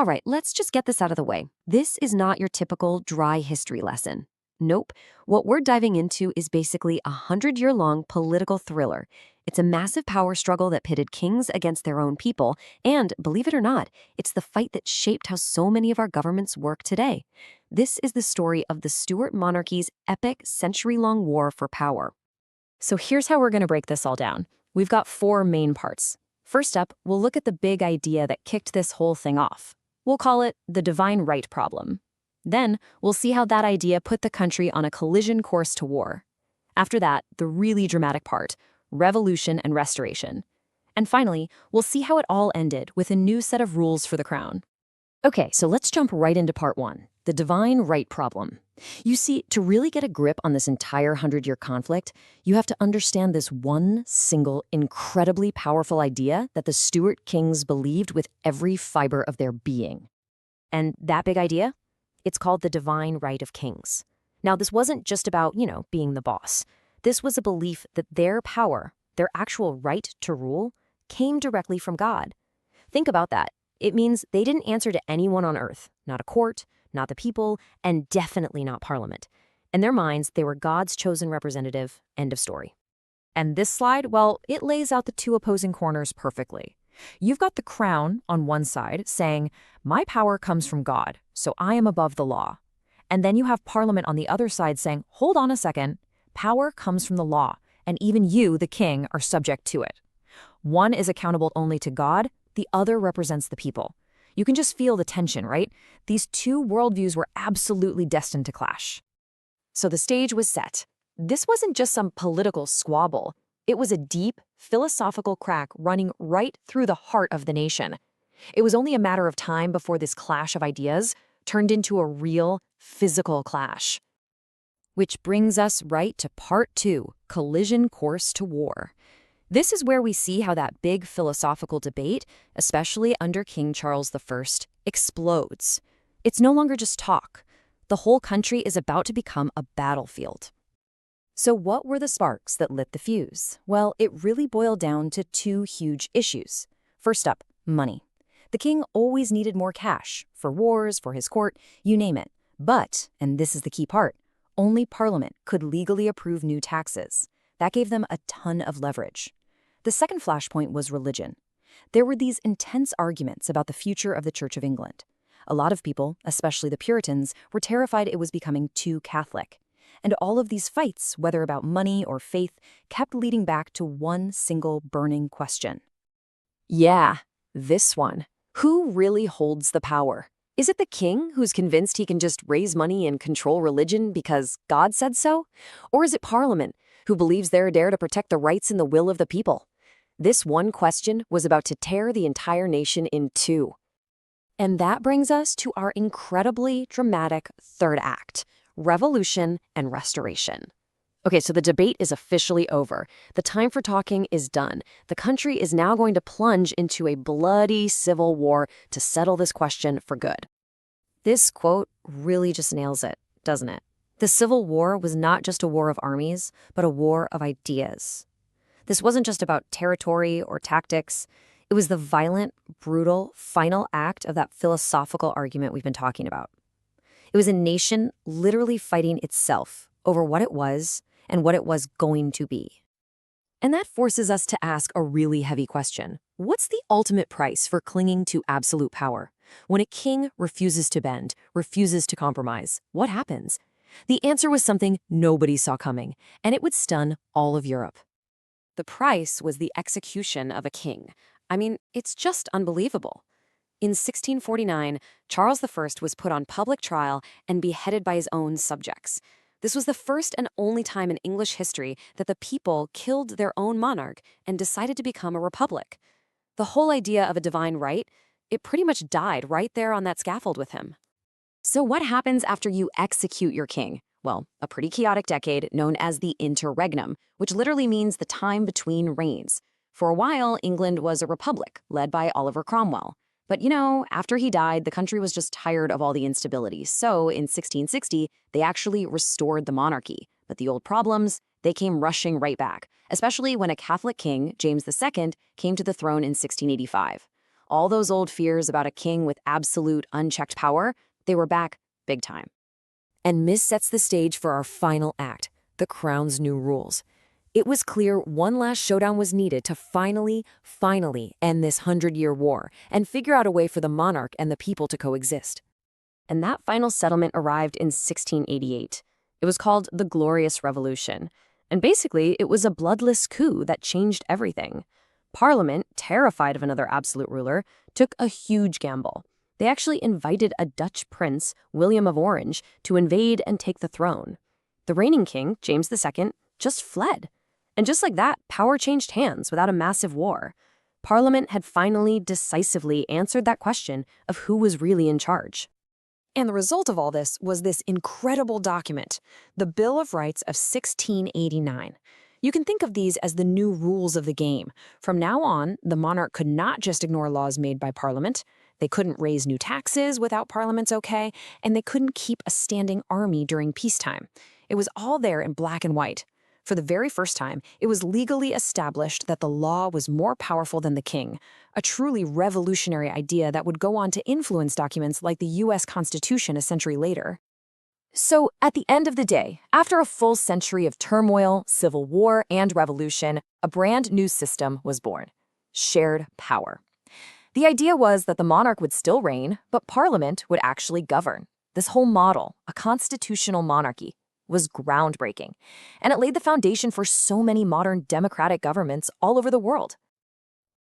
All right, let's just get this out of the way. This is not your typical dry history lesson. Nope. What we're diving into is basically a 100-year-long political thriller. It's a massive power struggle that pitted kings against their own people, and believe it or not, it's the fight that shaped how so many of our governments work today. This is the story of the Stuart monarchy's epic century-long war for power. So here's how we're going to break this all down. We've got 4 main parts. First up, we'll look at the big idea that kicked this whole thing off. We'll call it the divine right problem. Then, we'll see how that idea put the country on a collision course to war. After that, the really dramatic part, revolution and restoration. And finally, we'll see how it all ended with a new set of rules for the crown. Okay, so let's jump right into part 1, the divine right problem. You see, to really get a grip on this entire 100-year conflict, you have to understand this one single, incredibly powerful idea that the Stuart kings believed with every fiber of their being. And that big idea? It's called the divine right of kings. Now, this wasn't just about, being the boss. This was a belief that their power, their actual right to rule, came directly from God. Think about that. It means they didn't answer to anyone on earth, not a court, not the people, and definitely not Parliament. In their minds, they were God's chosen representative. End of story. And this slide, well, it lays out the 2 opposing corners perfectly. You've got the crown on one side saying, my power comes from God, so I am above the law. And then you have Parliament on the other side saying, hold on a second, power comes from the law, and even you, the king, are subject to it. One is accountable only to God, the other represents the people. You can just feel the tension, right? These 2 worldviews were absolutely destined to clash. So the stage was set. This wasn't just some political squabble. It was a deep, philosophical crack running right through the heart of the nation. It was only a matter of time before this clash of ideas turned into a real, physical clash. Which brings us right to part 2, collision course to war. This is where we see how that big philosophical debate, especially under King Charles I, explodes. It's no longer just talk. The whole country is about to become a battlefield. So what were the sparks that lit the fuse? Well, it really boiled down to 2 huge issues. First up, money. The king always needed more cash, for wars, for his court, you name it. But, and this is the key part, only Parliament could legally approve new taxes. That gave them a ton of leverage. The second flashpoint was religion. There were these intense arguments about the future of the Church of England. A lot of people, especially the Puritans, were terrified it was becoming too Catholic. And all of these fights, whether about money or faith, kept leading back to one single burning question. Yeah, this one. Who really holds the power? Is it the king who's convinced he can just raise money and control religion because God said so? Or is it Parliament, who believes they're there to protect the rights and the will of the people? This one question was about to tear the entire nation in 2. And that brings us to our incredibly dramatic third act, revolution and restoration. Okay, so the debate is officially over. The time for talking is done. The country is now going to plunge into a bloody civil war to settle this question for good. This quote really just nails it, doesn't it? The Civil War was not just a war of armies, but a war of ideas. This wasn't just about territory or tactics. It was the violent, brutal, final act of that philosophical argument we've been talking about. It was a nation literally fighting itself over what it was and what it was going to be. And that forces us to ask a really heavy question. What's the ultimate price for clinging to absolute power? When a king refuses to bend, refuses to compromise, what happens? The answer was something nobody saw coming, and it would stun all of Europe. The price was the execution of a king. I mean, it's just unbelievable. In 1649, Charles I was put on public trial and beheaded by his own subjects. This was the first and only time in English history that the people killed their own monarch and decided to become a republic. The whole idea of a divine right, it pretty much died right there on that scaffold with him. So what happens after you execute your king? Well, a pretty chaotic decade known as the interregnum, which literally means the time between reigns. For a while, England was a republic led by Oliver Cromwell. But after he died, the country was just tired of all the instability. So in 1660, they actually restored the monarchy. But the old problems, they came rushing right back, especially when a Catholic king, James II, came to the throne in 1685. All those old fears about a king with absolute, unchecked power, they were back big time. And Miss sets the stage for our final act, the crown's new rules. It was clear one last showdown was needed to finally end this 100-year war and figure out a way for the monarch and the people to coexist. And that final settlement arrived in 1688. It was called the Glorious Revolution. And basically, it was a bloodless coup that changed everything. Parliament, terrified of another absolute ruler, took a huge gamble. They actually invited a Dutch prince, William of Orange, to invade and take the throne. The reigning king, James II, just fled. And just like that, power changed hands without a massive war. Parliament had finally decisively answered that question of who was really in charge. And the result of all this was this incredible document, the Bill of Rights of 1689. You can think of these as the new rules of the game. From now on, the monarch could not just ignore laws made by Parliament. They couldn't raise new taxes without Parliament's okay, and they couldn't keep a standing army during peacetime. It was all there in black and white. For the very first time, it was legally established that the law was more powerful than the king, a truly revolutionary idea that would go on to influence documents like the U.S. Constitution a century later. So, at the end of the day, after a full century of turmoil, civil war, and revolution, a brand new system was born: shared power. The idea was that the monarch would still reign, but Parliament would actually govern. This whole model, a constitutional monarchy, was groundbreaking, and it laid the foundation for so many modern democratic governments all over the world.